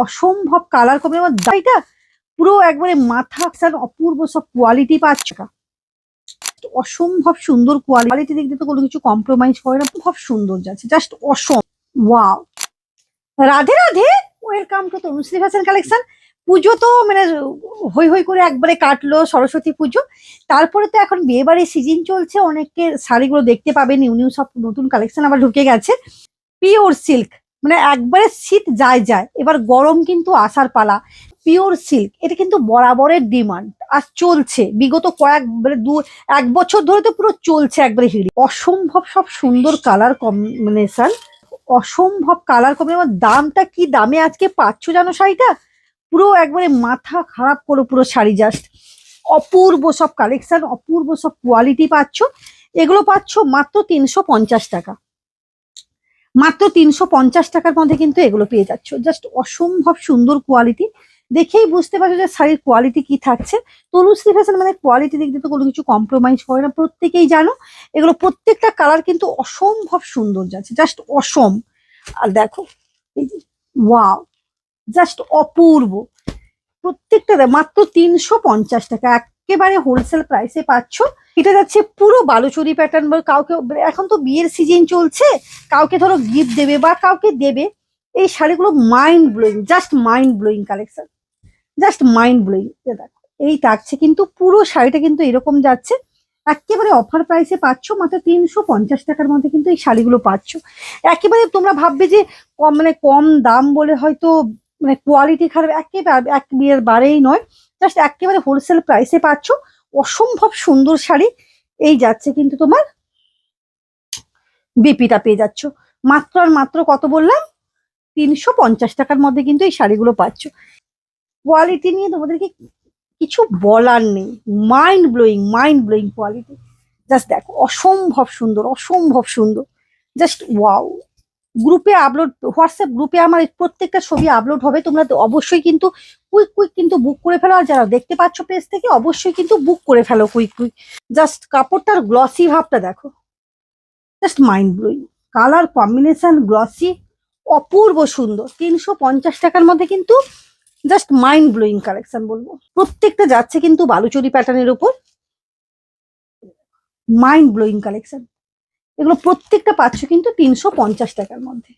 অসম্ভব কালার কমে আমার এটা পুরো একবারে মাথা অপূর্ব সব কোয়ালিটি পাচ্ছ, অসম্ভব সুন্দর কোয়ালিটি দিক দিয়ে তো কোনো কিছু কম্প্রোমাইজ করে না, খুব সুন্দর যাচ্ছে, just Assam. Wow, Radhe Radhe, welcome to Tanushree fashion collection. পুজো তো মানে হই হই করে একবারে কাটলো, সরস্বতী পুজো, তারপরে তো এখন বিয়ে বাড়ির সিজন চলছে, অনেকে শাড়িগুলো দেখতে পাবে, নিউ নিউ সব নতুন কালেকশন আবার ঢুকে গেছে। পিওর সিল্ক, মানে একবারে শীত যায় যায়, এবার গরম কিন্তু আসার পালা। পিওর সিল্ক এটা কিন্তু বরাবরের ডিমান্ড আর চলছে বিগত কয়েক মানে এক বছর ধরে তো পুরো চলছে একবারে হিড়ি। অসম্ভব সব সুন্দর কালার কম্বিনেশন, অসম্ভব কালার কম্বিনেশন। দামটা কি দামে আজকে পাচ্ছ জানো শাড়িটা, পুরো একবারে মাথা খারাপ করো পুরো শাড়ি, জাস্ট অপূর্ব সব কালেকশন, অপূর্ব সব কোয়ালিটি পাচ্ছ। এগুলো পাচ্ছ মাত্র 350 টাকা, মাত্র 350 টাকার মধ্যে কিন্তু এগুলো পেয়ে যাচ্ছ, জাস্ট অসম্ভব সুন্দর কোয়ালিটি। দেখেই বুঝতে পারছো যে শাড়ির কোয়ালিটি কি থাকছে। তনুশ্রী ফ্যাশন মানে কোয়ালিটি দিক দিয়ে তো কোনো কিছু কম্প্রোমাইজ করে না, প্রত্যেকেই জানো। এগুলো প্রত্যেকটা কালার কিন্তু অসম্ভব সুন্দর যাচ্ছে, জাস্ট অসম। আর দেখো এই যে, ওয়াও, জাস্ট অপূর্ব। প্রত্যেকটা মাত্র 350 টাকা, একেবারে হোলসেল প্রাইসে পাচ্ছ। এটা যাচ্ছে পুরো বালুচরি প্যাটার্ন, বা কাউকে এখন তো বিয়ের সিজন চলছে, কাউকে ধরো গিফট দেবে বা কাউকে দেবে, এই শাড়িগুলো mind blowing, just mind blowing collection, just mind blowing. দেখো এই থাকছে কিন্তু পুরো শাড়িটা কিন্তু এরকম যাচ্ছে, একেবারে অফার প্রাইসে পাচ্ছ, মাত্র 350 টাকার মধ্যে কিন্তু এই শাড়িগুলো পাচ্ছ। একেবারে তোমরা ভাববে যে কম, মানে কম দাম বলে হয়তো মানে কোয়ালিটি খারাপ, একেবারে এক বিয়ের বারেই নয়, জাস্ট একেবারে হোলসেল প্রাইসে পাচ্ছ অসম্ভব সুন্দর শাড়ি। এই যাচ্ছে কিন্তু তোমার বিপিটা পেয়ে যাচ্ছ মাত্র আর মাত্র কত বললাম, 350 টাকার মধ্যে কিন্তু এই শাড়িগুলো পাচ্ছ। কোয়ালিটি নিয়ে তোমাদেরকে কিছু বলার নেই, mind blowing, mind blowing quality. Just দেখো অসম্ভব সুন্দর, অসম্ভব সুন্দর, জাস্ট ওয়াও। গ্রুপে আপলোড, হোয়াটসঅ্যাপ গ্রুপে আমার প্রত্যেকটা ছবি আপলোড হবে, তোমরা তো অবশ্যই কিন্তু কুইক কুইক কিন্তু বুক করে ফেলো, আর যারা দেখতে পাচ্ছ পেজ থেকে অবশ্যই কিন্তু বুক করে ফেলো কুইক কুইক। জাস্ট কাপড়টার গ্লসি ভাবটা দেখো, just mind blowing, colour combination glossy, অপূর্ব সুন্দর। 350 টাকার মধ্যে কিন্তু জাস্ট মাইন্ড ব্লোয়িং কালেকশন বলবো। প্রত্যেকটা যাচ্ছে কিন্তু বালুচরি প্যাটার্নের উপর, মাইন্ড ব্লোয়িং কালেকশন। এগুলো প্রত্যেকটা পাচ্ছ কিন্তু 350 টাকার মধ্যে।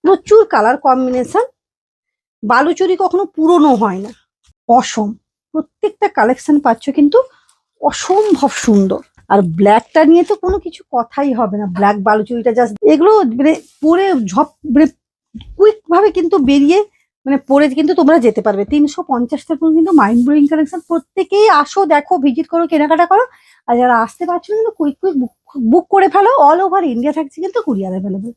প্রচুর কালার কম্বিনেশন, বালুচরি কখনো পুরনো হয় না, অসম। প্রত্যেকটা কালেকশন পাচ্ছ কিন্তু অসম্ভব সুন্দর। আর ব্ল্যাকটা নিয়ে তো কোনো কিছু কথাই হবে না, ব্ল্যাক বালুচরিটা জাস্ট এগুলো মানে পরে ঝপ মানে কুইক ভাবে কিন্তু বেরিয়ে মানে পরে কিন্তু তোমরা যেতে পারবে। 350 টাকা কিন্তু মাইন্ড ব্লোয়িং কালেকশন। প্রত্যেকেই আসো, দেখো, ভিজিট করো, কেনাকাটা করো। আর যারা আসতে পারছো না কিন্তু কুইক কুইক বুক করে ফেলো, অল ওভার ইন্ডিয়া থাকছে কিন্তু কুরিয়ার অ্যাভেলেবল।